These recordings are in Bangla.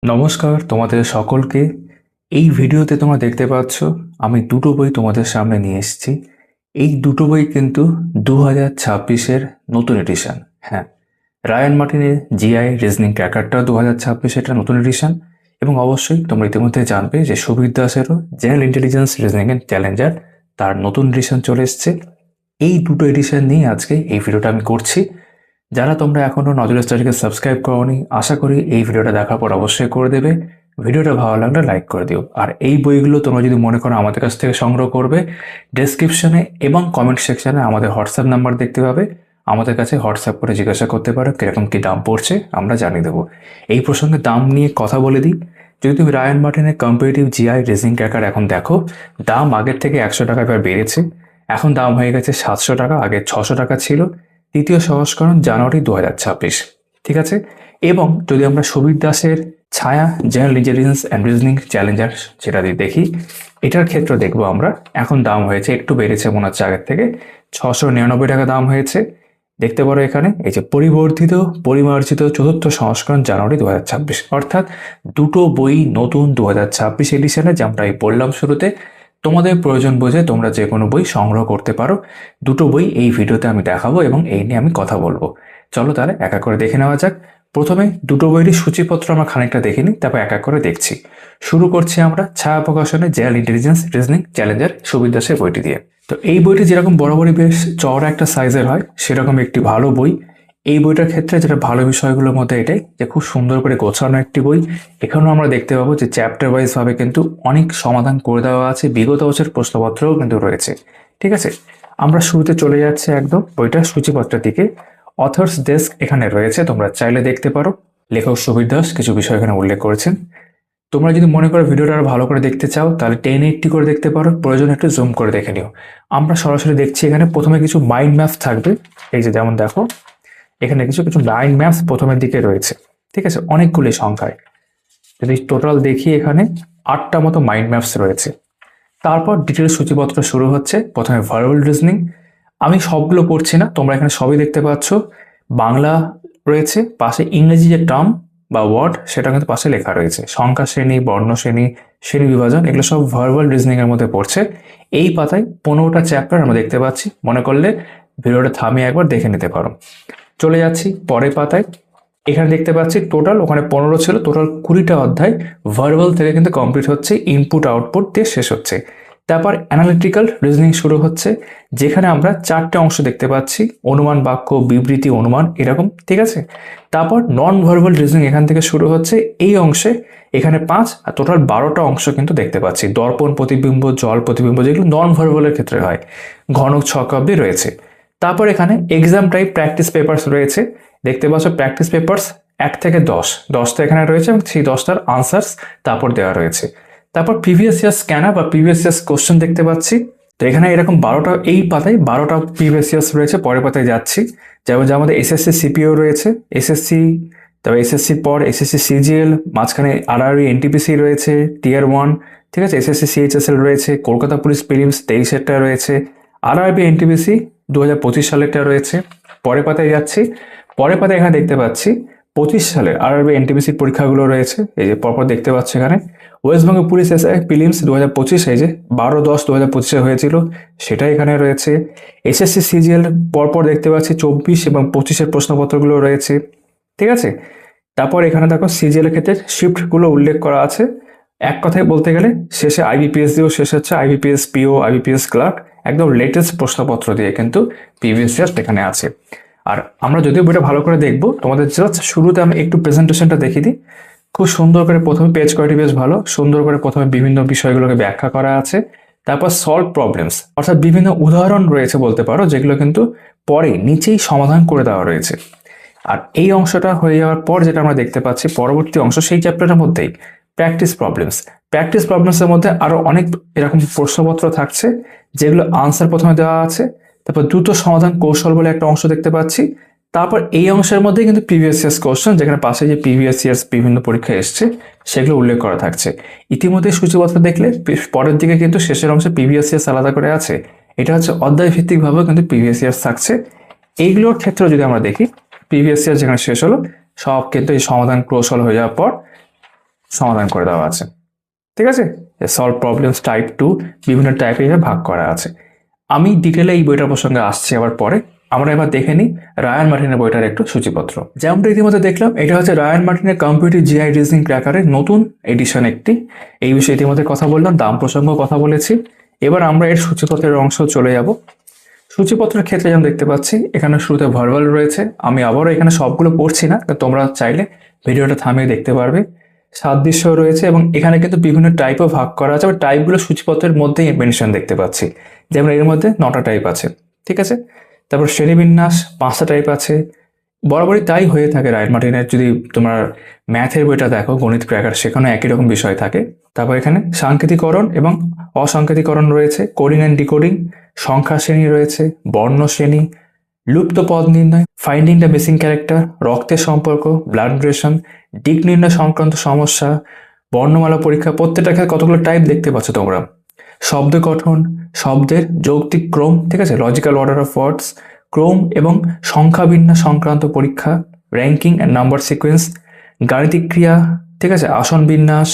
নমস্কার তোমাদের সকলকে। এই ভিডিওতে তোমরা দেখতে পাচ্ছ আমি দুটো বই তোমাদের সামনে নিয়ে এসেছি। এই দুটো বই কিন্তু 2026-এর নতুন এডিশন। হ্যাঁ, রায়ান মার্টিনের জিআই রিজনিং ক্র্যাকারটা 2026 এটা নতুন এডিশন। এবং অবশ্যই তোমরা ইতিমধ্যে জানবে যে সুবীর দাসেরও general intelligence reasoning and challenger তার নতুন এডিশন চলে এসছে। এই দুটো এডিশন নিয়ে আজকে এই ভিডিওটা আমি করছি। যারা তোমরা এখনও নজর স্টাডিকে সাবস্ক্রাইব করোনি, আশা করি এই ভিডিওটা দেখার পর অবশ্যই করে দেবে। ভিডিওটা ভালো লাগলে লাইক করে দিও। আর এই বইগুলো তোমরা যদি মনে করো আমাদের কাছ থেকে সংগ্রহ করবে, ডেসক্রিপশনে এবং কমেন্ট সেকশনে আমাদের হোয়াটসঅ্যাপ নাম্বার দেখতে পাবে। আমাদের কাছে হোয়াটসঅ্যাপ করে জিজ্ঞাসা করতে পারো কীরকম কী দাম পড়ছে, আমরা জানিয়ে দেবো। এই প্রসঙ্গে দাম নিয়ে কথা বলে দিই। যদি তুমি রায়ান মার্টিনের কম্পারেটিভ জিআই রিজনিং ক্র্যাকার এখন দেখো, দাম আগের থেকে 100 টাকা এবার বেড়েছে। এখন দাম হয়ে গেছে 700 টাকা, আগে 600 টাকা ছিল। তৃতীয় সংস্করণ জানুয়ারি 2026, ঠিক আছে। এবং যদি আমরা সুবীর দাসের ছায়া general intelligence and reasoning Challenger যেটা দিয়ে দেখি, এটার ক্ষেত্রে দেখবো আমরা এখন দাম হয়েছে, একটু বেড়েছে মনে হচ্ছে আগের থেকে, 699 টাকা দাম হয়েছে। দেখতে পারো এখানে এই যে পরিবর্ধিত পরিমার্জিত চতুর্থ সংস্করণ জানুয়ারি 2026, অর্থাৎ দুটো বই নতুন 2026 এডিশনে, যেমনটা আমি বললাম শুরুতে। তোমাদের প্রয়োজন বুঝে তোমরা যে কোনো বই সংগ্রহ করতে পারো। দুটো বই এই ভিডিওতে আমি দেখাবো এবং এই নিয়ে আমি কথা বলবো। চলো তাহলে এক এক করে দেখে নেওয়া যাক। প্রথমে দুটো বইয়েরই সূচিপত্র আমরা খানিকটা দেখে নিই, তারপর এক এক করে দেখছি। শুরু করছি আমরা ছায়া প্রকাশনের general intelligence reasoning challenger Subir দাসের বইটি দিয়ে। তো এই বইটি যেরকম বরাবরই বেশ চওড়া একটা সাইজের হয়, সেরকম একটি ভালো বই। এই বইটার ক্ষেত্রে যেটা ভালো বিষয়গুলোর মধ্যে এটাই যে খুব সুন্দর করে গোছানো একটি বই। এখানেও আমরা দেখতে পাবো যে চ্যাপ্টার ওয়াইজ ভাবে কিন্তু অনেক সমাধান করে দেওয়া আছে, বিগত বছরের প্রশ্নপত্রও কিন্তু রয়েছে, ঠিক আছে। আমরা শুরুতে চলে যাচ্ছি একদম বইটার সূচিপত্রের দিকে। অথর্স ডেস্ক এখানে রয়েছে, তোমরা চাইলে দেখতে পারো। লেখক সুবীর দাস কিছু বিষয় এখানে উল্লেখ করেছেন। তোমরা যদি মনে করো ভিডিওটা আরো ভালো করে দেখতে চাও, তাহলে 1080 করে দেখতে পারো, প্রয়োজন একটু জুম করে দেখে নিও। আমরা সরাসরি দেখছি এখানে প্রথমে কিছু মাইন্ড ম্যাপস থাকবে। এই যে যেমন দেখো এখানে কিছু কিছু মাইন্ড ম্যাপস প্রথমের দিকে রয়েছে, ঠিক আছে, অনেকগুলি সংখ্যায়। যদি টোটাল দেখি এখানে 8টা মতো মাইন্ড ম্যাপস রয়েছে। তারপর ডিটেলস সূচিপত্র শুরু হচ্ছে। প্রথমে ভার্বাল রিজনিং, আমি সবগুলো পড়ছি না, তোমরা এখানে সবই দেখতে পাচ্ছ। বাংলা রয়েছে, পাশে ইংরেজি যে টার্ম বা ওয়ার্ড সেটা কিন্তু পাশে লেখা রয়েছে। সংখ্যা শ্রেণী, বর্ণ শ্রেণী, শ্রেণী বিভাজন, এগুলো সব ভার্বাল রিজনিং এর মধ্যে পড়ছে। এই পাতায় 15টা চ্যাপ্টার আমরা দেখতে পাচ্ছি। মনে করলে ভিডিওটা থামিয়ে একবার দেখে নিতে পারো। চলে যাচ্ছি পরের পাতায়। এখানে দেখতে পাচ্ছি টোটাল ওখানে 15 ছিল, টোটাল 20টা অধ্যায় ভার্বাল থেকে কিন্তু কমপ্লিট হচ্ছে, ইনপুট আউটপুট দিয়ে শেষ হচ্ছে। তারপর অ্যানালিটিক্যাল রিজনিং শুরু হচ্ছে, যেখানে আমরা 4টে অংশ দেখতে পাচ্ছি, অনুমান বাক্য, বিবৃতি, অনুমান, এরকম, ঠিক আছে। তারপর নন ভার্বাল রিজনিং এখান থেকে শুরু হচ্ছে, এই অংশে এখানে 5 আর টোটাল 12টা অংশ কিন্তু দেখতে পাচ্ছি। দর্পণ প্রতিবিম্ব, জল প্রতিবিম্ব, যেগুলো নন ভার্বালের ক্ষেত্রে হয়, ঘনক ছক অব্দি রয়েছে। তারপর এখানে এক্সাম টাইপ প্র্যাকটিস পেপারস রয়েছে, দেখতে পাচ্ছ প্র্যাকটিস পেপারস 1 থেকে 10টা এখানে রয়েছে এবং সেই 10টার আনসার্স তারপর দেওয়া রয়েছে। তারপর প্রিভিয়াস ইয়ার স্ক্যানার বা প্রিভিয়াস ইয়ার্স কোশ্চেন দেখতে পাচ্ছি। তো এখানে এরকম 12টা, এই পাতায় 12টা প্রিভিয়াস ইয়ার্স রয়েছে। পরের পাতায় যাচ্ছি, যেমন যে আমাদের এসএসসি সিপিও রয়েছে, এসএসসি, তারপর এসএসসির পর এসএসসি সিজিএল, মাঝখানে আরআরবি এনটিপিসি রয়েছে, টিয়ার 1, ঠিক আছে, এসএসসি সিএইচএসএল রয়েছে, কলকাতা পুলিশ প্রিলিমস 23-এরটা রয়েছে, আরআরবি এনটিপিসি 2025 সালেরটা রয়েছে। পরের পাতায় যাচ্ছি, পরের পাতায় এখানে দেখতে পাচ্ছি 25 সালের আরআরবি এনটিপিসির পরীক্ষাগুলো রয়েছে। এই যে পরপর দেখতে পাচ্ছি এখানে ওয়েস্টবেঙ্গল পুলিশ এসআই প্রিলিমস 2025, এই যে 12/10/2025 হয়েছিল, সেটা এখানে রয়েছে। এসএসসি সিজিএল পরপর দেখতে পাচ্ছি 24 এবং 25-এর প্রশ্নপত্রগুলো রয়েছে, ঠিক আছে। তারপর এখানে দেখো সিজিএল এর ক্ষেত্রে শিফটগুলো উল্লেখ করা আছে। এক কথায় বলতে গেলে শেষে আইবিপিএস দিয়েও শেষ হচ্ছে, আইবিপিএস পিও, আইবিপিএস ক্লার্ক, একদম লেটেস্ট প্রশ্নপত্র দিয়ে কিন্তু প্রিভিয়াস ইয়ার এখানে আছে। আর আমরা যদিও বইটা ভালো করে দেখবো, তোমাদের জাস্ট শুরুতে আমি একটু প্রেজেন্টেশনটা দেখিয়ে দিই। খুব সুন্দর করে প্রথমে পেজ কোয়ালিটি বেশ ভালো, সুন্দর করে প্রথমে বিভিন্ন বিষয়গুলোকে ব্যাখ্যা করা আছে। তারপর সলভ প্রবলেমস, অর্থাৎ বিভিন্ন উদাহরণ রয়েছে বলতে পারো, যেগুলো কিন্তু পরে নিচেই সমাধান করে দেওয়া রয়েছে। আর এই অংশটা হয়ে যাওয়ার পর যেটা আমরা দেখতে পাচ্ছি পরবর্তী অংশ, সেই চ্যাপ্টারের মধ্যেই প্র্যাকটিস প্রবলেমস। প্র্যাকটিস প্রবলেমসের মধ্যে আরো অনেক এরকম প্রশ্নপত্র থাকছে, যেগুলো আনসার প্রথমে দেওয়া আছে। তারপর দ্রুত সমাধান কৌশল বলে একটা অংশ দেখতে পাচ্ছি। তারপর এই অংশের মধ্যেই কিন্তু প্রিভিয়াস ইয়ার্স কোশ্চেন, যেখানে পাশে যে প্রিভিয়াস ইয়ার্স বিভিন্ন পরীক্ষায় এসছে সেগুলো উল্লেখ করা থাকছে। ইতিমধ্যে সূচিপত্র দেখলে পরের দিকে কিন্তু শেষের অংশে প্রিভিয়াস ইয়ার্স আলাদা করে আছে। এটা হচ্ছে অধ্যায় ভিত্তিকভাবেও কিন্তু প্রিভিয়াস ইয়ার্স থাকছে। এইগুলোর ক্ষেত্রে যদি আমরা দেখি, প্রিভিয়াস ইয়ার যেখানে শেষ হলো, সব কিন্তু এই সমাধান কৌশল হয়ে যাওয়ার পর সমাধান করে দেওয়া আছে। ঠিক আছে, সলভ প্রবলেমস টাইপ 2 বিভিন্ন টাইপে ভাগ করা আছে। আমি ডিটেলে এই বইটার প্রসঙ্গে আসছি আবার পরে। আমরা এবার দেখে নিই রায়ান মার্টিনের বইটার একটু সূচিপত্র। যেমনটা ইতিমধ্যে দেখলাম, এটা হচ্ছে রায়ান মার্টিনের কম্পিউটার জিআই রিজনিং ক্র্যাকারের নতুন এডিশন একটি। এই বিষয়ে ইতিমধ্যে কথা বললাম, দাম প্রসঙ্গ কথা বলেছি। এবার আমরা এর সূচিপত্রের অংশ চলে যাব। সূচিপত্রের ক্ষেত্রে যেমন দেখতে পাচ্ছি এখানে শুরুতে ভার্বাল রয়েছে। আমি আবারও এখানে সবগুলো পড়ছি না, তোমরা চাইলে ভিডিওটা থামিয়ে দেখতে পারবে। সাদৃশ্য রয়েছে এবং এখানে কিন্তু বিভিন্ন টাইপও ভাগ করা আছে। টাইপগুলো সূচিপত্রের মধ্যেই মেনশন দেখতে পাচ্ছি, যেমন এর মধ্যে 9টা টাইপ আছে। ঠিক আছে, তারপর শ্রেণীবিন্যাস 5টা টাইপ আছে। বরাবরই তাই হয়ে থাকে রায়ান মার্টিনের। যদি তোমার ম্যাথের বইটা দেখো, গণিত ক্র্যাকার, সেখানে একই রকম বিষয় থাকে। তারপর এখানে সাংকেতিকরণ এবং অসাংকেতিকরণ রয়েছে, কোডিং অ্যান্ড ডিকোডিং, সংখ্যা শ্রেণী রয়েছে, বর্ণ শ্রেণী, লুপ্ত পদ নির্ণয়, ফাইন্ডিং দ্য মিসিং ক্যারেক্টার, রক্তের সম্পর্ক, ব্লাড রিলেশন, দিক নির্ণয় সংক্রান্ত সমস্যা, বর্ণমালা পরীক্ষা। প্রত্যেকটা ক্ষেত্রে কতগুলো টাইপ দেখতে পাচ্ছ তোমরা। শব্দ গঠন, শব্দের যৌক্তিক ক্রম, ঠিক আছে, লজিক্যাল অর্ডার অফ ওয়ার্ডস, ক্রম এবং সংখ্যা বিন্যাস সংক্রান্ত পরীক্ষা, র্যাঙ্কিং অ্যান্ড নাম্বার সিকোয়েন্স, গাণিতিক ক্রিয়া, ঠিক আছে, আসন বিন্যাস,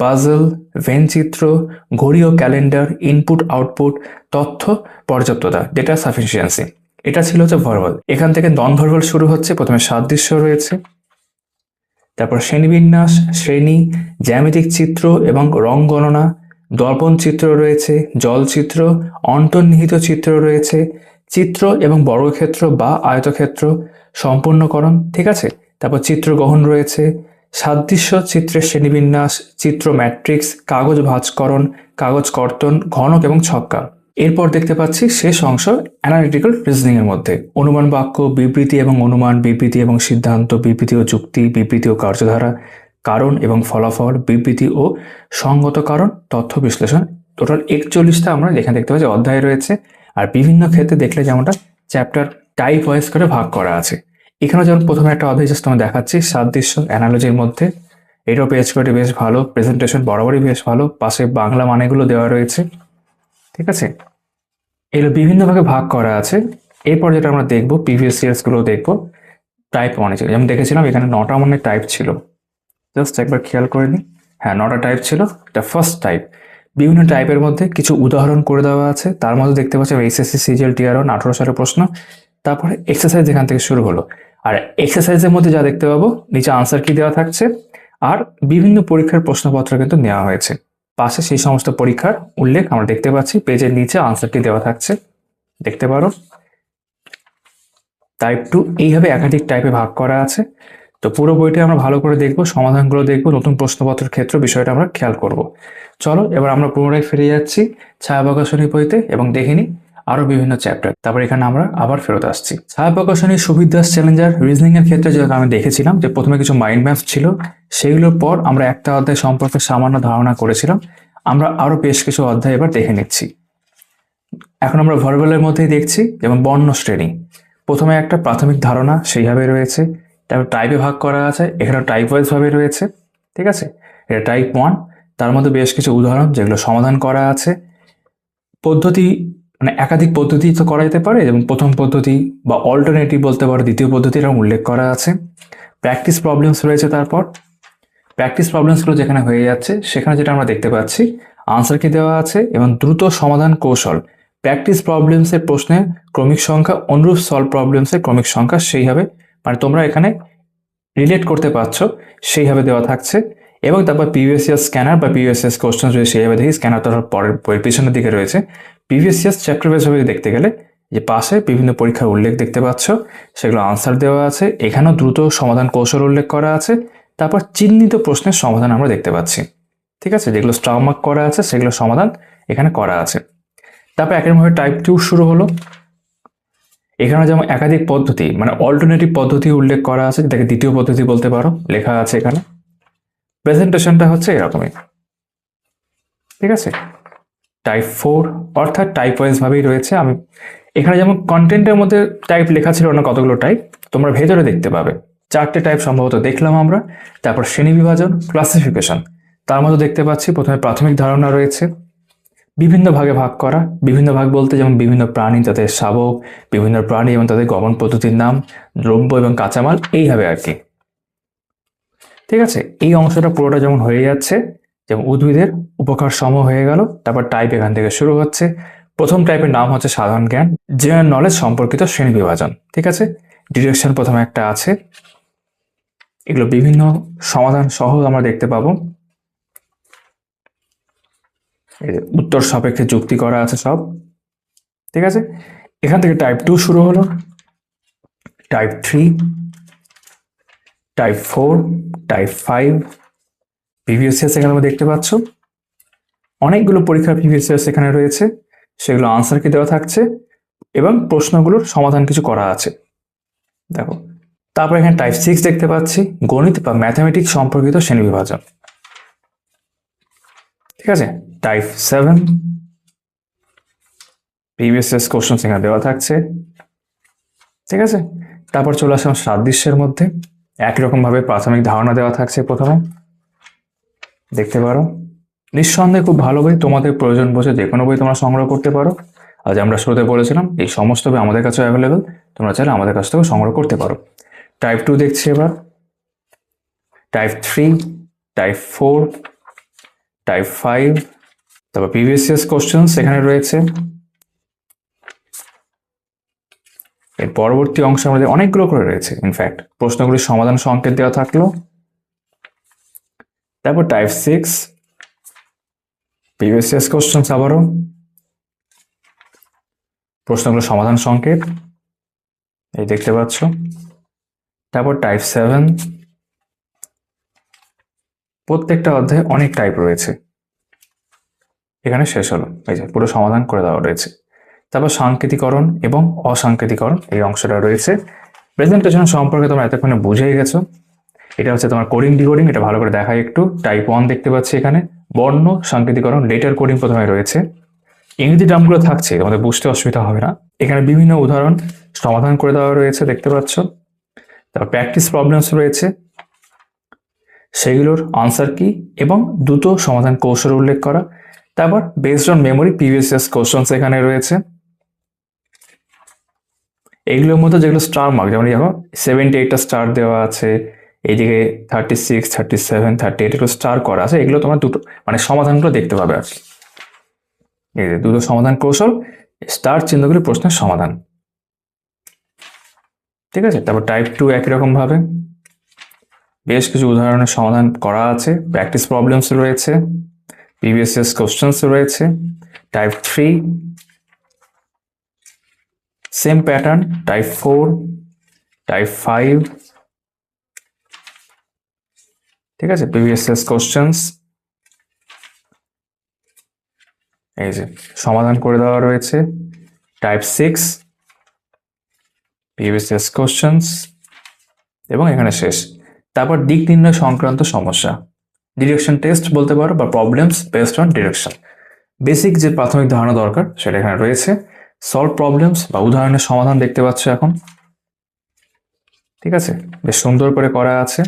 পাজল, ভেন চিত্র, ঘড়ি ও ক্যালেন্ডার, ইনপুট আউটপুট, তথ্য পর্যাপ্ততা, ডেটা সাফিসিয়েন্সি। এটা ছিল হচ্ছে ভার্বাল। এখান থেকে নন ভার্বাল শুরু হচ্ছে। প্রথমে সাদৃশ্য রয়েছে, তারপর শ্রেণীবিন্যাস, শ্রেণী, জ্যামিতিক চিত্র এবং রং গণনা, দর্পণ চিত্র রয়েছে, জলচিত্র, অন্তর্নিহিত চিত্র রয়েছে, চিত্র এবং বর্গক্ষেত্র বা আয়তক্ষেত্র, সম্পূর্ণকরণ। ঠিক আছে, তারপর চিত্র গ্রহণ রয়েছে, সাদৃশ্য, চিত্রের শ্রেণীবিন্যাস, চিত্র ম্যাট্রিক্স, কাগজ ভাঁজকরণ, কাগজ কর্তন, ঘনক এবং ছক্কা। এরপর দেখতে পাচ্ছি শেষ অংশ অ্যানালিটিক্যাল রিজনিং এর মধ্যে অনুমান বাক্য, বিবৃতি এবং অনুমান, বিবৃতি এবং সিদ্ধান্ত, বিবৃতি ও যুক্তি, বিবৃতি ও কার্যধারা, কারণ এবং ফলাফল, বিবৃতি ও সঙ্গত কারণ, তথ্য বিশ্লেষণ। টোটাল 41টা আমরা এখানে দেখতে পাচ্ছি অধ্যায় রয়েছে। আর বিভিন্ন ক্ষেত্রে দেখলে যেমনটা চ্যাপ্টার টাইপ ওয়াইজ করে ভাগ করা আছে। এখানে যেমন প্রথমে একটা অধ্যায় জাস্ট আমি দেখাচ্ছি, সাদৃশ্য অ্যানালজির মধ্যে। এটাও পেজ কোয়ালিটি বেশ ভালো, প্রেজেন্টেশন বরাবরই বেশ ভালো, পাশে বাংলা মানেগুলো দেওয়া রয়েছে। ঠিক আছে, এগুলো বিভিন্ন ভাগে ভাগ করা আছে। এরপর যেটা আমরা দেখবো প্রিভিয়াস ইয়ার্স গুলো দেখবো। টাইপ ওয়ানে ছিল, যেমন দেখেছিলাম এখানে 9টা মানে টাইপ ছিল। জাস্ট একবার খেয়াল করে নিই। হ্যাঁ, 9টা টাইপ ছিল। এটা ফার্স্ট টাইপ। বিভিন্ন টাইপের মধ্যে কিছু উদাহরণ করে দেওয়া আছে। তার মধ্যে দেখতে পাচ্ছি এইচএসসি সিজিএল টিআর 18 সালের প্রশ্ন। তারপরে এক্সারসাইজ এখান থেকে শুরু হলো। আর এক্সারসাইজের মধ্যে যা দেখতে পাবো, নিচে আনসার কি দেওয়া থাকছে, আর বিভিন্ন পরীক্ষার প্রশ্নপত্র কিন্তু নেওয়া হয়েছে। পাশে সেই সমস্ত পরীক্ষার উল্লেখ আমরা দেখতে পাচ্ছি। পেজের নিচে আনসারটি দেওয়া থাকছে, দেখতে পারো। টাইপ 2 এইভাবে একাধিক টাইপে ভাগ করা আছে। তো পুরো বইটা আমরা ভালো করে দেখবো, সমাধানগুলো দেখবো, নতুন প্রশ্নপত্রের ক্ষেত্রে বিষয়টা আমরা খেয়াল করব। চলো এবার আমরা পুনরায় ফিরে যাচ্ছি ছায়া প্রকাশনী বইতে এবং দেখে নিই আরো বিভিন্ন চ্যাপ্টার। তারপর এখানে আমরা আবার ফেরত আসছি। ছায়া প্রকাশনীর সুবিধ দাস চ্যালেঞ্জার রিজনিং এর ক্ষেত্রে যেটা আমি দেখেছিলাম যে প্রথমে কিছু মাইন্ড ম্যাপস ছিল, সেগুলোর পর আমরা একটা অধ্যায় সম্পর্কে সামান্য ধারণা করেছিলাম। আমরা আরো বেশ কিছু অধ্যায় এবার দেখে নিচ্ছি। এখন আমরা ভার্বালের মধ্যেই দেখছি, যেমন বর্ণ শ্রেণী। প্রথমে একটা প্রাথমিক ধারণা সেইভাবে রয়েছে, তারপর টাইপে ভাগ করা আছে, এখানে টাইপ ওয়াইজ ভাবে রয়েছে। ঠিক আছে, এটা টাইপ 1। তার মধ্যে বেশ কিছু উদাহরণ যেগুলো সমাধান করা আছে। পদ্ধতি মানে একাধিক পদ্ধতি তো করা যেতে পারে, যেমন প্রথম পদ্ধতি বা অল্টারনেটিভ বলতে পারো, দ্বিতীয় পদ্ধতির উল্লেখ করা আছে। প্র্যাকটিস প্রবলেমস রয়েছে। তারপর প্র্যাকটিস প্রবলেমসগুলো যেখানে হয়ে যাচ্ছে সেখানে যেটা আমরা দেখতে পাচ্ছি আনসার কি দেওয়া আছে এবং দ্রুত সমাধান কৌশল। প্র্যাকটিস প্রবলেমসের প্রশ্নে ক্রমিক সংখ্যা অনুরূপ সলভ প্রবলেমসের ক্রমিক সংখ্যা সেইভাবে, মানে তোমরা এখানে রিলেট করতে পারছো সেইভাবে দেওয়া থাকছে। এবং তারপর প্রিভিয়াস ইয়ার স্ক্যানার বা প্রিভিয়াস ইয়ার কোশ্চেন যদি সেইভাবে দেখি, স্ক্যানার তার পরের পিছনের দিকে রয়েছে। প্রিভিয়াস ইয়ার চ্যাপ্টার ওয়াইজ ভাবে দেখতে গেলে যে পাশে বিভিন্ন পরীক্ষার উল্লেখ দেখতে পাচ্ছ, সেগুলো আনসার দেওয়া আছে। এখানেও দ্রুত সমাধান কৌশল উল্লেখ করা আছে। তারপর চিহ্নিত প্রশ্নের সমাধান আমরা দেখতে পাচ্ছি। ঠিক আছে, যেগুলো স্টার মার্ক করা আছে সেগুলো সমাধান এখানে করা আছে। তারপর একইভাবে টাইপ 2 শুরু হলো। এখানে যেমন একাধিক পদ্ধতি মানে অল্টারনেটিভ পদ্ধতি উল্লেখ করা আছে, যেটাকে দ্বিতীয় পদ্ধতি বলতে পারো, লেখা আছে এখানে। প্রেজেন্টেশনটা হচ্ছে এরকমই। ঠিক আছে, টাইপ 4 অর্থাৎ টাইপ ওয়াইজ ভাবেই রয়েছে। আমি এখানে যেমন কন্টেন্টের মধ্যে টাইপ লেখা ছিল না, কতগুলো টাইপ তোমরা ভেতরে দেখতে পাবে। 4টে টাইপ সম্ভবত দেখলাম আমরা। তারপর শ্রেণী বিভাজন, ক্লাসিফিকেশন, তার মধ্যে দেখতে পাচ্ছি প্রথমে প্রাথমিক ধারণা রয়েছে, বিভিন্ন ভাগে ভাগ করা। বিভিন্ন ভাগ বলতে যেমন বিভিন্ন প্রাণী, তাদের শাবক, বিভিন্ন প্রাণী এবং তাদের গমন পদ্ধতির নাম, দ্রব্য এবং কাঁচামাল, এইভাবে আর কি। ঠিক আছে, এই অংশটা পুরোটা যেমন হয়ে যাচ্ছে, যেমন উদ্ভিদের উপকার সম হয়ে গেল। তারপর টাইপ এখান থেকে শুরু হচ্ছে। প্রথম টাইপের নাম হচ্ছে সাধারণ জ্ঞান, জেনারেল নলেজ সম্পর্কিত শ্রেণী বিভাজন। ঠিক আছে, ডিরেকশন প্রথমে একটা আছে, এগুলো বিভিন্ন সমাধান সহ আমরা দেখতে পাবো। উত্তর সাপেক্ষে যুক্তি করা আছে সব। ঠিক আছে, এখান থেকে টাইপ 2 শুরু হলো, টাইপ 3, টাইপ 4, টাইপ 5, প্রিভিয়াস এখানে আমরা দেখতে পাচ্ছ। অনেকগুলো পরীক্ষার প্রিভিয়াস এখানে রয়েছে, সেগুলো আনসার কি দেওয়া থাকছে এবং প্রশ্নগুলোর সমাধান কিছু করা আছে। দেখো, তারপর এখানে টাইপ 6 দেখতে পাচ্ছি, গণিত বা ম্যাথামেটিক্স সম্পর্কিত শ্রেণী বিভাজন। ঠিক আছে, টাইপ 7, প্রিভিয়াস কোশ্চেন এখানে দেওয়া থাকছে। ঠিক আছে, তারপর চলে আসলাম সাদৃশ্যের মধ্যে, একই রকম ভাবে প্রাথমিক ধারণা দেওয়া থাকছে প্রথমে, দেখতে পারো। নিঃসন্দেহে খুব ভালো বই, তোমাদের প্রয়োজন বোঝে যে কোনো বই তোমরা সংগ্রহ করতে পারো। আজ আমরা শুরুতে বলেছিলাম এই সমস্ত বই আমাদের কাছে অ্যাভেলেবেল, তোমরা চাইলে আমাদের কাছ থেকেও সংগ্রহ করতে পারো। টাইপ 2 দেখছি এবার, টাইপ 3, টাইপ 4, টাইপ 5, তারপর প্রিভিয়াস কোশ্চেন এখানে রয়েছে। এর পরবর্তী অংশে আমাদের অনেকগুলো করে রয়েছে, ইনফ্যাক্ট প্রশ্নগুলির সমাধান সংকেত দেওয়া থাকলো। তারপর টাইপ 6, প্রিভিয়াস কোশ্চেন, আবারও প্রশ্নগুলোর সমাধান সংকেত এই দেখতে পাচ্ছ। তারপর টাইপ 7, প্রত্যেকটা অধ্যায়ে অনেক টাইপ রয়েছে, এখানে শেষ হলো, এই যে পুরো সমাধান করে দেওয়া রয়েছে। তারপর সাংকেতিকরণ এবং অসাংকেতিকরণ এই অংশটা রয়েছে। প্রেজেন্টেশন সম্পর্কে তোমরা এতক্ষণে বুঝেই গেছো। এটা হচ্ছে তোমার কোডিং ডিকোডিং, এটা ভালো করে দেখাই একটু। টাইপ 1 দেখতে পাচ্ছি এখানে বর্ণ সাংকেতিকরণ, লেটার কোডিং প্রথমে রয়েছে। ইংরেজি টার্মগুলো থাকছে, তোমাদের বুঝতে অসুবিধা হবে না। এখানে বিভিন্ন উদাহরণ সমাধান করে দেওয়া রয়েছে, দেখতে পাচ্ছ। তারপর প্র্যাকটিস প্রবলেমস রয়েছে, সেগুলোর আনসার কি এবং দ্রুত সমাধান কৌশল উল্লেখ করা। তারপর based on memory previous question এখানে রয়েছে। এইগুলোর মধ্যে যেগুলো স্টার মার্ক, যেমন দেখো 78টা স্টার দেওয়া আছে, এইদিকে 36, 37, 38 এগুলো স্টার করা আছে। এগুলো তোমার দুটো মানে সমাধানগুলো দেখতে পাবে আর কি। এই যে দুটো সমাধান কৌশল, স্টার চিহ্নগুলি প্রশ্নের সমাধান। ঠিক আছে, তারপর টাইপ 2 একই রকম ভাবে বেশ কিছু উদাহরণের সমাধান করা আছে, প্র্যাকটিস প্রবলেমস রয়েছে, প্রিভিয়াস কোশ্চেন্স রয়েছে। Type 3 same pattern, type 4, type 5, ঠিক আছে, প্রিভিয়াস কোশ্চেন্স এই যে সমাধান করে দেওয়া রয়েছে। টাইপ 6, প্রিভিয়াস কোশ্চেন্স এবং এখানে শেষ। তারপর দিক নির্ণয় সংক্রান্ত সমস্যা, ডিরেকশন টেস্ট বলতে পারো বা problems based on direction. Basic যে প্রাথমিক ধারণা দরকার সেটা এখানে রয়েছে। সলভ প্রবলেমস বা উদাহরণের সমাধান দেখতে পাচ্ছ এখন। ঠিক আছে, বেশ সুন্দর করে করা আছে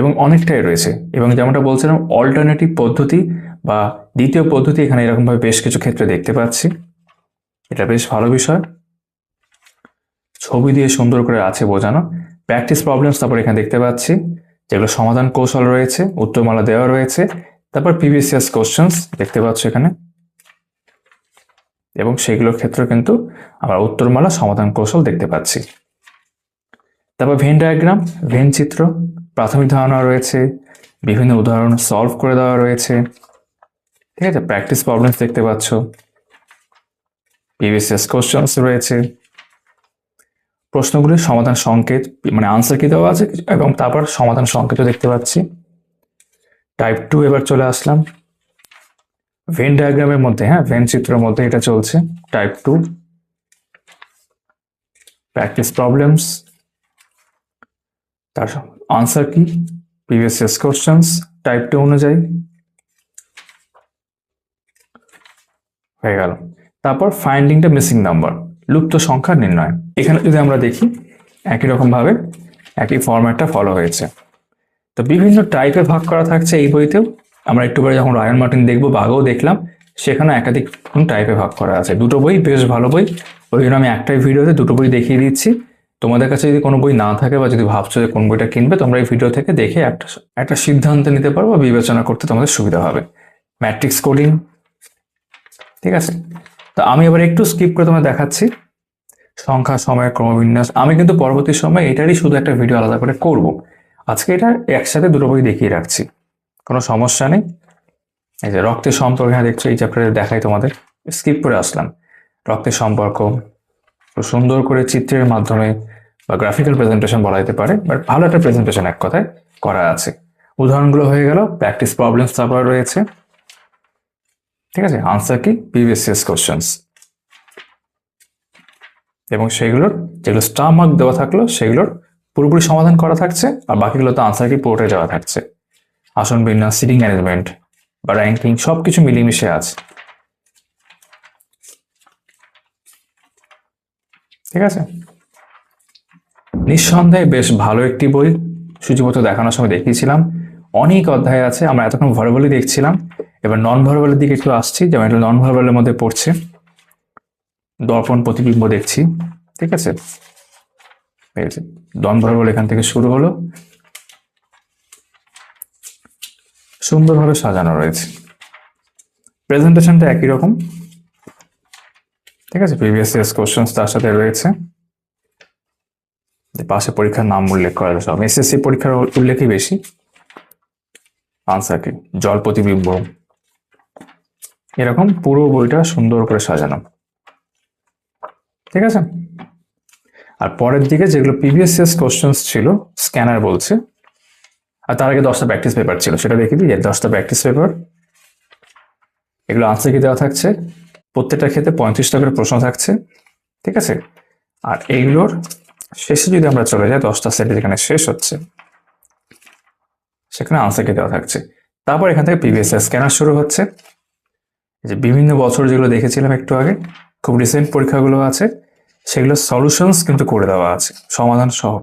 এবং অনেকটাই রয়েছে। এবং যেমনটা বলছিলাম, অল্টারনেটিভ পদ্ধতি বা দ্বিতীয় পদ্ধতি এখানে এরকমভাবে বেশ কিছু ক্ষেত্রে দেখতে পাচ্ছি, এটা বেশ ভালো বিষয়। ছবি দিয়ে সুন্দর করে আছে বোঝানো। প্র্যাকটিস প্রবলেমস তারপর এখানে দেখতে পাচ্ছি, যেগুলো সমাধান কৌশল রয়েছে, উত্তরমালা দেওয়া রয়েছে। তারপর প্রিভিয়াস কোশ্চেন্স দেখতে পাচ্ছ এখানে, এবং সেগুলোর ক্ষেত্রে কিন্তু আমরা উত্তরমালা সমাধান কৌশল দেখতে পাচ্ছি। তারপর ভেন ডায়াগ্রাম, ভেন চিত্র, প্রাথমিক ধারণা রয়েছে, বিভিন্ন উদাহরণ সলভ করে দেওয়া রয়েছে। ঠিক আছে, প্র্যাকটিস প্রবলেমস দেখতে পাচ্ছ, প্রিভিয়াস কোশ্চেন্স রয়েছে, প্রশ্নগুলির সমাধান সংকেত মানে আনসার কি দেওয়া আছে এবং তারপর সমাধান সংকেতও দেখতে পাচ্ছি। টাইপ 2 এবার চলে আসলাম ভেন ডায়াগ্রামের মধ্যে, হ্যাঁ ভেন চিত্রের মধ্যে এটা চলছে। টাইপ 2 প্র্যাকটিস প্রবলেমস, তার আনসার কি প্রিভিয়াস কোশ্চেন্স টাইপ 2 অনুযায়ী হয়ে গেল। তারপর ফাইন্ডিং দ্য মিসিং নাম্বার, লুপ্ত সংখ্যা নির্ণয়। এখানে যদি আমরা দেখি একই রকম ভাবে একই ফরম্যাটটা ফলো হয়েছে। তো বিভিন্ন টাইপে ভাগ করা থাকছে এই বইতেও। আমরা একটু পরে যখন রায়ান মার্টিন দেখবো বা আগেও দেখলাম, সেখানে একাধিক টাইপে ভাগ করা আছে। দুটো বই বেশ ভালো বই, ওই জন্য আমি একটাই ভিডিওতে দুটো বই দেখিয়ে দিচ্ছি, তোমাদের কাছে যদি কোনো বই না থাকে বা যদি ভাবছো যে কোন বইটা কিনবে, তোমরা এই ভিডিও থেকে দেখে একটা সিদ্ধান্ত নিতে পারো বা বিবেচনা করতে তোমাদের সুবিধা হবে। ম্যাট্রিক্স কোডিং, ঠিক আছে। তো আমি এবার একটু স্কিপ করে তোমাদের দেখাচ্ছি সংখ্যা, সময়ের ক্রমবিন্যাস। আমি কিন্তু পরবর্তী সময় এটারই শুধু একটা ভিডিও আলাদা করে করব। আজকে এটা একসাথে দুটো বই দেখিয়ে রাখছি, কোনো সমস্যা নেই। এই যে রক্তের সম্পর্ক, হ্যাঁ দেখছো এই চ্যাপ্টারে দেখাই তোমাদের, স্কিপ করে আসলাম। রক্তের সম্পর্ক সুন্দর করে চিত্রের মাধ্যমে বা গ্রাফিক্যাল প্রেজেন্টেশন বলা যেতে পারে, বাট ভালো একটা প্রেজেন্টেশন এক কথায় করা আছে। উদাহরণগুলো হয়ে গেল, প্র্যাকটিস প্রবলেমস তারপর রয়েছে, ঠিক আছে। আনসার কি, প্রিভিয়াস ইয়ার্স কোশ্চেন্স, এবং সেগুলোর যেগুলো স্টার মার্ক দেওয়া থাকলো সেগুলোর পুরোপুরি সমাধান করা থাকছে, আর বাকিগুলো তো আনসার কি পুরোটাই দেওয়া থাকছে। আসন বিন্যাস, সিটিং অ্যারেঞ্জমেন্ট বা র্যাঙ্কিং সবকিছু মিলেমিশে আছে, ঠিক আছে। নিঃসন্দেহে বেশ ভালো একটি বই, সূচিপত্র দেখানোর সময় দেখিয়েছিলাম অনেক অধ্যায় আছে। আমরা এতক্ষণ ভার্বালি দেখছিলাম, এবার নন ভার্বালের দিকে একটু আসছি। যেমন এটা নন ভার্বালের মধ্যে পড়ছে দর্পণ প্রতিবিম্ব দেখছি, ঠিক আছে। নন ভার্বাল এখান থেকে শুরু হলো, সুন্দরভাবে সাজানো রয়েছে। প্রেজেন্টেশনটা একই রকম, ঠিক আছে। প্রিভিয়াস ইয়ার্স কোশ্চেন্স তার সাথে রয়েছে, পাশে পরীক্ষার নাম উল্লেখ করা সব এসএসসি পরীক্ষার উল্লেখই বেশি। আনসার কি, জল প্রতিবিম্ব, এরকম পুরো বইটা সুন্দর করে সাজানো, ঠিক আছে। আর পরের দিকে যেগুলো প্রিভিয়াস ইয়ার্স কোশ্চেন্স ছিল, স্ক্যানার বলছে। আর তার আগে 10টা প্র্যাকটিস পেপার ছিল, সেটা দেখে দিই। 10টা প্র্যাকটিস পেপার, এগুলো আনসার কি দেওয়া থাকছে। প্রত্যেকটা ক্ষেত্রে 35টা করে প্রশ্ন থাকছে, ঠিক আছে। আর এইগুলোর শেষে যদি আমরা চলে যাই, 10টা সেটে যেখানে শেষ হচ্ছে সেখানে আনসার কি দেওয়া থাকছে। তারপর এখান থেকে প্রিভিয়াস ইয়ার স্ক্যানার শুরু হচ্ছে। যে বিভিন্ন বছর যেগুলো দেখেছিলাম একটু আগে, খুব রিসেন্ট পরীক্ষাগুলো আছে, সেগুলো সলিউশনস কিন্তু করে দেওয়া আছে, সমাধান সহ,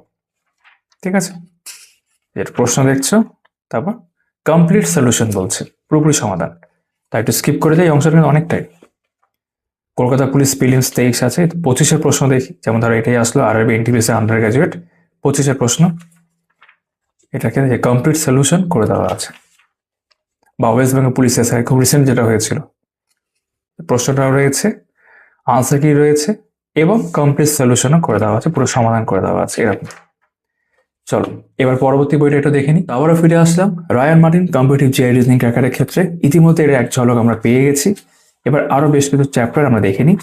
ঠিক আছে। যেটা প্রশ্ন দেখছো, তারপর কমপ্লিট সলিউশন বলছে, পুরোপুরি সমাধান। তাই একটু স্কিপ করে দিই, এই অংশটা কিন্তু অনেকটাই। কলকাতা পুলিশ প্রিলিমস 23 আছে, 25-এর প্রশ্ন দেখি। যেমন ধরো এটাই আসলো আরআরবি এনটিপিসি আন্ডার গ্রাজুয়েট, 25-এর প্রশ্ন। এটাকে কমপ্লিট সলিউশন করে দেওয়া আছে। বা ওয়েস্ট বেঙ্গল পুলিশ এসআই খুব রিসেন্ট যেটা হয়েছিল, প্রশ্নটাও রয়েছে, আনসার কি রয়েছে, এবং কমপ্লিট সলিউশনও করে দেওয়া আছে, পুরো সমাধান করে দেওয়া আছে, এরকম। চলো এবার পরবর্তী বইটা একটু দেখে নিই। আবারও ফিরে আসলাম Ryan Martin competitive GI reasoning ক্র্যাকারের ক্ষেত্রে। ইতিমধ্যে এর এক ঝলক আমরা পেয়ে গেছি, এবার আরো বেশ কিছু চ্যাপ্টার আমরা দেখে নিই।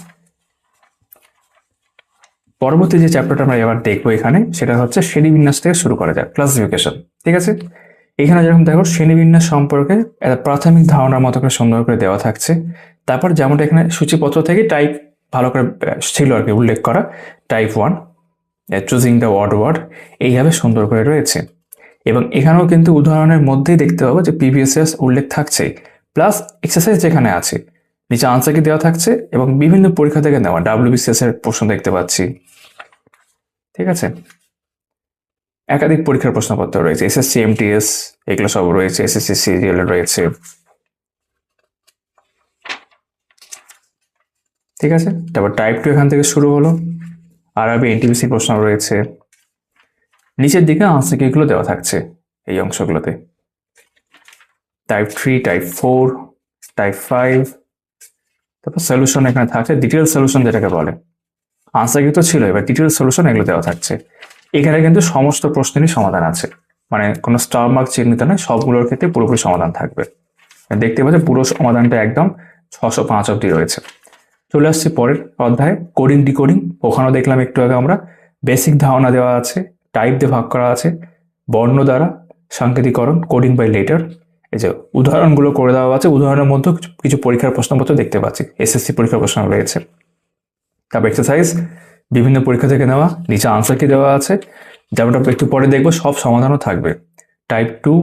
পরবর্তী যে চ্যাপ্টারটা আমরা এবার দেখবো এখানে, সেটা হচ্ছে শ্রেণীবিন্যাস থেকে শুরু করা যাক, ক্লাসিফিকেশন, ঠিক আছে। এখানে যেরকম দেখো শ্রেণীবিন্যাস সম্পর্কে একটা প্রাথমিক ধারণার মতো করে সুন্দর করে দেওয়া থাকছে। তারপর যেমনটা এখানে সূচিপত্র থেকে টাইপ ভালো করে ছিল আর কি উল্লেখ করা, টাইপ 1, চুজিং দ্য ওয়ার্ড, এইভাবে সুন্দর করে রয়েছে। এবং এখানেও কিন্তু উদাহরণের মধ্যেই দেখতে পাবো যে প্রিভিয়াস ইয়ার্স উল্লেখ থাকছে, প্লাস এক্সারসাইজ যেখানে আছে, নিচে আনসার কি দেওয়া থাকছে, এবং বিভিন্ন পরীক্ষা থেকে নেওয়া WBCS এর প্রশ্ন দেখতে পাচ্ছি, ঠিক আছে। একাধিক পরীক্ষার প্রশ্নপত্র রয়েছে, এসএসসি MTS এগুলো সব রয়েছে, SSC সিরিয়াল রয়েছে, ঠিক আছে। তারপর টাইপ 2 এখান থেকে শুরু হলো, আরআরবি এনটিপিসি প্রশ্ন রয়েছে। নিচের দিকে আনসার কিগুলো দেওয়া থাকছে এই অংশগুলোতে, টাইপ 3, টাইপ 4, টাইপ 5। তারপর সলিউশন এখানে থাকছে, ডিটেল সলিউশন যেটাকে বলে। আনসার কি তো ছিল, এবার ডিটেল সলিউশন এগুলো দেওয়া থাকছে। এখানে কিন্তু সমস্ত প্রশ্নেরই সমাধান আছে, মানে কোনো স্টার মার্ক চিহ্নিত নয়, সবগুলোর ক্ষেত্রে পুরোপুরি সমাধান থাকবে। দেখতে পাচ্ছি পুরো সমাধানটা একদম 605 অব্দি রয়েছে। চলে আসছি পরের অধ্যায়ে, কোডিং ডিকোডিং। ওখানেও দেখলাম একটু আগে আমরা বেসিক ধারণা দেওয়া আছে, টাইপ দিয়ে ভাগ করা আছে, বর্ণ দ্বারা সাংকেতিকরণ, কোডিং বাই লেটার। এই যে উদাহরণগুলো করে দেওয়া আছে, উদাহরণের মধ্যে কিছু পরীক্ষার প্রশ্নপত্র দেখতে পাচ্ছি, SSC পরীক্ষার প্রশ্ন রয়েছে। তারপর এক্সারসাইজ বিভিন্ন পরীক্ষা থেকে নেওয়া, নিচে আনসার কি দেওয়া আছে, যেমনটা একটু পরে দেখবো, সব সমাধানও থাকবে। টাইপ 2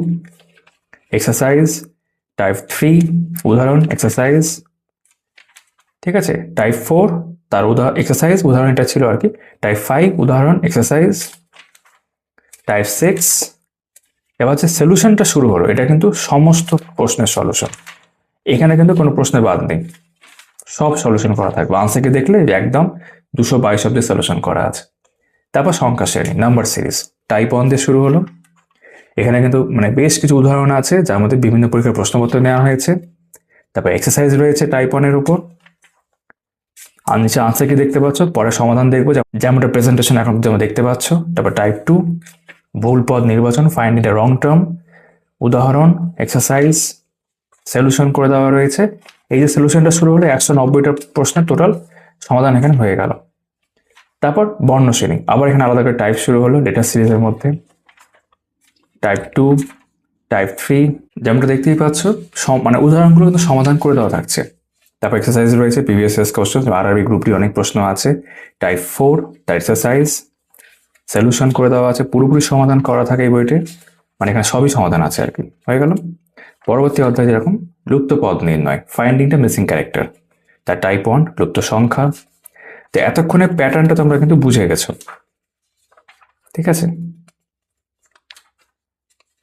এক্সারসাইজ, টাইপ 3 উদাহরণ এক্সারসাইজ, ঠিক আছে। টাইপ 4 তার এক্সারসাইজ উদাহরণ এটা ছিল আর কি। টাইপ 5 উদাহরণ এক্সারসাইজ, টাইপ 6। এবার যে সলিউশনটা শুরু হলো, এটা কিন্তু সমস্ত প্রশ্নের সলিউশন, এখানে কিন্তু কোনো প্রশ্নের বাদ নেই, সব সলিউশন করা থাকবে। আনসারকে দেখলে একদম 222 অব্দি সলিউশন করা আছে। তারপর সংখ্যা শ্রেণী, নাম্বার সিরিজ, টাইপ 1 দিয়ে শুরু হলো। এখানে কিন্তু মানে বেশ কিছু উদাহরণ আছে যার মধ্যে বিভিন্ন পরীক্ষার প্রশ্নপত্র নেওয়া হয়েছে। তারপর এক্সারসাইজ রয়েছে টাইপ 1 এর উপর। আর নিচে আনসার কি দেখতে পাচ্ছ, পরে সমাধান দেখবো, যেমন প্রেজেন্টেশন এখন যেমন দেখতে পাচ্ছ। তারপর টাইপ 2 ভুল পদ নির্বাচন, ফাইন্ড দ্য রং টার্ম, উদাহরণ, এক্সারসাইজ, সলিউশন করে দেওয়া রয়েছে। এই যে সলিউশনটা শুরু হলে 190টা প্রশ্নের টোটাল সমাধান এখানে হয়ে গেল। তারপর বর্ণ শ্রেণী, আবার এখানে আলাদা করে টাইপ শুরু হলো লেটার সিরিজের মধ্যে। টাইপ 2, টাইপ 3, যেমনটা দেখতেই পাচ্ছ মানে উদাহরণগুলো কিন্তু সমাধান করে দেওয়া থাকছে। তারপর এক্সারসাইজ রয়েছে, previous years question, RRB group D অনেক প্রশ্ন আছে। টাইপ 4, তার এক্সারসাইজ, সলিউশন করে দেওয়া আছে, পুরোপুরি সমাধান করা থাকে এই বইতে, মানে এখানে সবই সমাধান আছে আর কি, হয়ে গেল। পরবর্তী অধ্যায় যেরকম লুপ্ত পদ নির্ণয়, ফাইন্ডিং দ্য মিসিং ক্যারেক্টার, তার টাইপ 1 লুপ্ত সংখ্যা। তো এতক্ষণে প্যাটার্নটা তোমরা কিন্তু বুঝে গেছো, ঠিক আছে।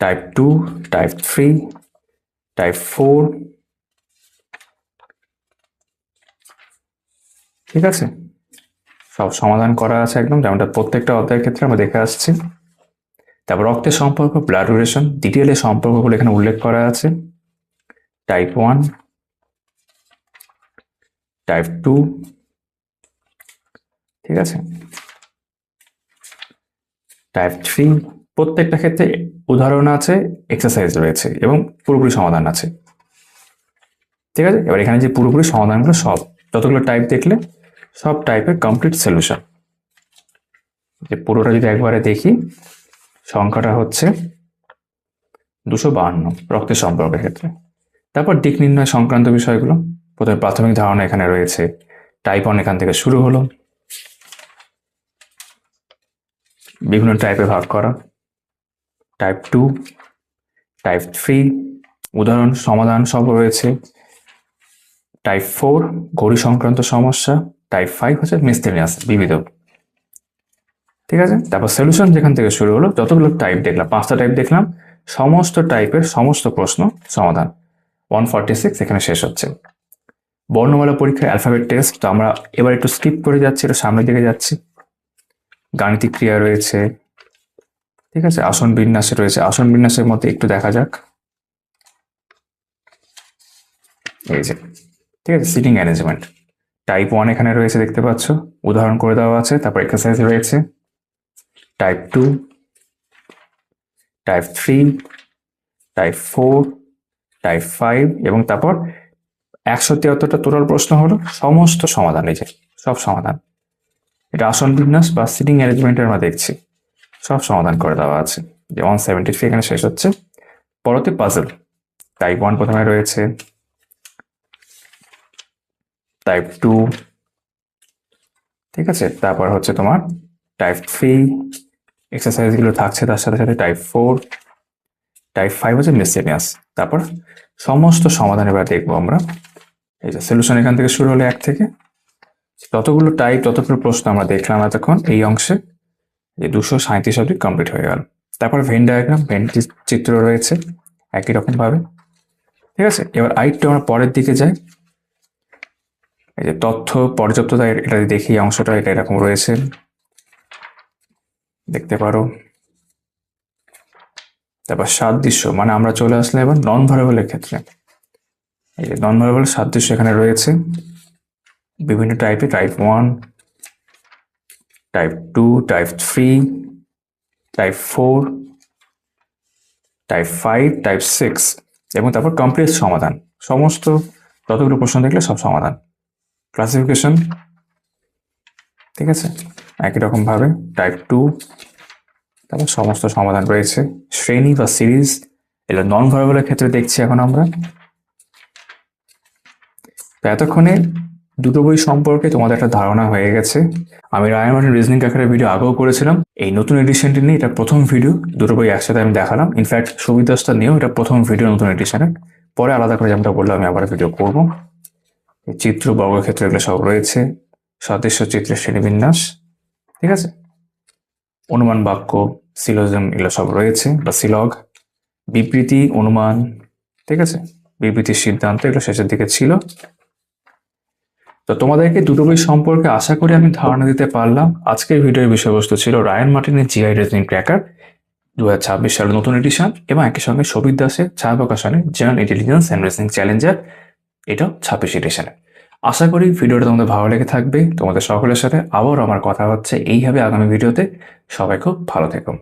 টাইপ 2, টাইপ 3, টাইপ 4, ঠিক আছে, সব সমাধান করা আছে একদম, যেমনটা প্রত্যেকটা অধ্যায়ের ক্ষেত্রে আমরা দেখে আসছি। তারপর রক্তের সম্পর্ক, ব্লাড রিলেশন, ডিটেলে সম্পর্কগুলো এখানে উল্লেখ করা আছে। টাইপ 1, টাইপ 2, ঠিক আছে, টাইপ 3, প্রত্যেকটা ক্ষেত্রে উদাহরণ আছে, এক্সারসাইজ রয়েছে এবং পুরোপুরি সমাধান আছে, ঠিক আছে। এবার এখানে যে পুরোপুরি সমাধানগুলো সব যতগুলো টাইপ দেখলে সব টাইপের কমপ্লিট সলিউশন। যে পুরোটা যদি একবারে দেখি, সংখ্যাটা হচ্ছে 252 রক্তের সম্পর্কের ক্ষেত্রে। তারপর দিক নির্ণয় সংক্রান্ত বিষয়গুলো, প্রথমে প্রাথমিক ধারণা এখানে রয়েছে। টাইপ 1 এখান থেকে শুরু হলো, বিভিন্ন টাইপে ভাগ করা। টাইপ 2, টাইপ 3, উদাহরণ সমাধান সব রয়েছে। টাইপ 4 ঘড়ি সংক্রান্ত সমস্যা। টাইপ 5 হচ্ছে মিসলেনিয়াস, বিবিধ, ঠিক আছে। তারপর সলিউশন যেখান থেকে শুরু হলো, যতগুলো টাইপ দেখলাম, 5টা টাইপ দেখলাম, সমস্ত টাইপের সমস্ত প্রশ্ন সমাধান 146 এখানে শেষ হচ্ছে। বর্ণমালা পরীক্ষা, অ্যালফাবেট টেস্ট, তো আমরা এবার একটু স্কিপ করে যাচ্ছি, এটা সামনের দিকে যাচ্ছি। গাণিতিক ক্রিয়া রয়েছে, ঠিক আছে, আসন বিন্যাসে রয়েছে। আসন বিন্যাসের মধ্যে একটু দেখা যাক, এই যে, ঠিক আছে, সিটিং অ্যারেঞ্জমেন্ট। টাইপ 1 এখানে রয়েছে দেখতে পাচ্ছ, উদাহরণ করে দেওয়া আছে। তারপর এক্সারসাইজ রয়েছে। টাইপ 2, টাইপ 3, টাইপ 4, টাইপ 5 এবং তারপর 173টা টোটাল প্রশ্ন হলো, সমস্ত সমাধান, এই যে সব সমাধান। এটা আসন বিন্যাস বা সিটিং অ্যারেঞ্জমেন্টের আমরা দেখছি, সব সমাধান করে দেওয়া আছে। যে 173 এখানে শেষ হচ্ছে। পরবর্তী পাজল, টাইপ 1 প্রথমে রয়েছে, টাইপ 2, ঠিক আছে, তারপর হচ্ছে তোমার টাইপ 3, এক্সারসাইজগুলো থাকছে তার সাথে সাথে। টাইপ 4, টাইপ 5 হচ্ছে মিসলেনিয়াস। তারপর সমস্ত সমাধান এবার দেখবো আমরা। এই যে সলিউশন এখান থেকে শুরু হলো 1 থেকে, ততগুলো টাইপ ততগুলো প্রশ্ন আমরা দেখলাম এতক্ষণ এই অংশে, যে 237 অবধি কমপ্লিট হয়ে গেল। তারপর ভেন ডায়াগ্রাম, ভেন চিত্র রয়েছে একই রকম ভাবে, ঠিক আছে। এবার আরেকটু আমরা পরের দিকে যাই। এই যে তথ্য পর্যাপ্ততা, এটা দেখি অংশটা, এটা এরকম রয়েছে, দেখতে পারো। তারপর সাদৃশ্য, মানে আমরা চলে আসলে এবার নন ভার্বালের ক্ষেত্রে। এই যে নন ভার্বাল সাদৃশ্য এখানে রয়েছে বিভিন্ন টাইপে। Type 1, type 2, type 3, type 4, type 5, type 6 এবং তারপর কমপ্লেক্স সমাধান, সমস্ত যতগুলো প্রশ্ন দেখলে সব সমাধান। ক্লাসিফিকেশন, ঠিক আছে, একই রকম ভাবে। টাইপ 2, তারপর সমস্ত সমাধান রয়েছে। শ্রেণী বা সিরিজ, এগুলো নন ভার্বালের ক্ষেত্রে দেখছি এখন আমরা। তো এতক্ষণে দুটো বই সম্পর্কে তোমাদের একটা ধারণা হয়ে গেছে। আমি রায়ান মার্টিন রিজনিং ক্র্যাকারের ভিডিও আগেও করেছিলাম, এই নতুন এডিশনটি নিয়ে এটা প্রথম ভিডিও, দুটো বই একসাথে আমি দেখালাম। ইনফ্যাক্ট সুবিধাসটা নিয়েও এটা প্রথম ভিডিও নতুন এডিশনের, পরে আলাদা করে যেমনটা বললাম আমি আবার ভিডিও করব। চিত্র, বর্গক্ষেত্র, এগুলো সব রয়েছে। সাদৃশ্য চিত্রের শ্রেণীবিন্যাস, ঠিক আছে, অনুমান বাক্য, সিলোজিজম, এগুলো সব রয়েছে, বা সিলগ, বিবৃতি, অনুমান, ঠিক আছে, বিবৃতির সিদ্ধান্ত, এগুলো শেষের দিকে ছিল। তো তোমাদেরকে দুটো বই সম্পর্কে আশা করি আমি ধারণা দিতে পারলাম। আজকের ভিডিওর বিষয়বস্তু ছিল রায়ান মার্টিনের জিআই রেজনিং ক্র্যাকার 2026 সালের নতুন এডিশন, এবং একই সঙ্গে সবিত দাসের ছায়া প্রকাশনের general intelligence and reasoning challenger, এটাও 26 এডিশনে। আশা করি ভিডিওটা তোমাদের ভালো লেগে থাকবে। তোমাদের সকলের সাথে আবার আমার কথা হচ্ছে এইভাবে আগামী ভিডিওতে। সবাই খুব ভালো থেকো।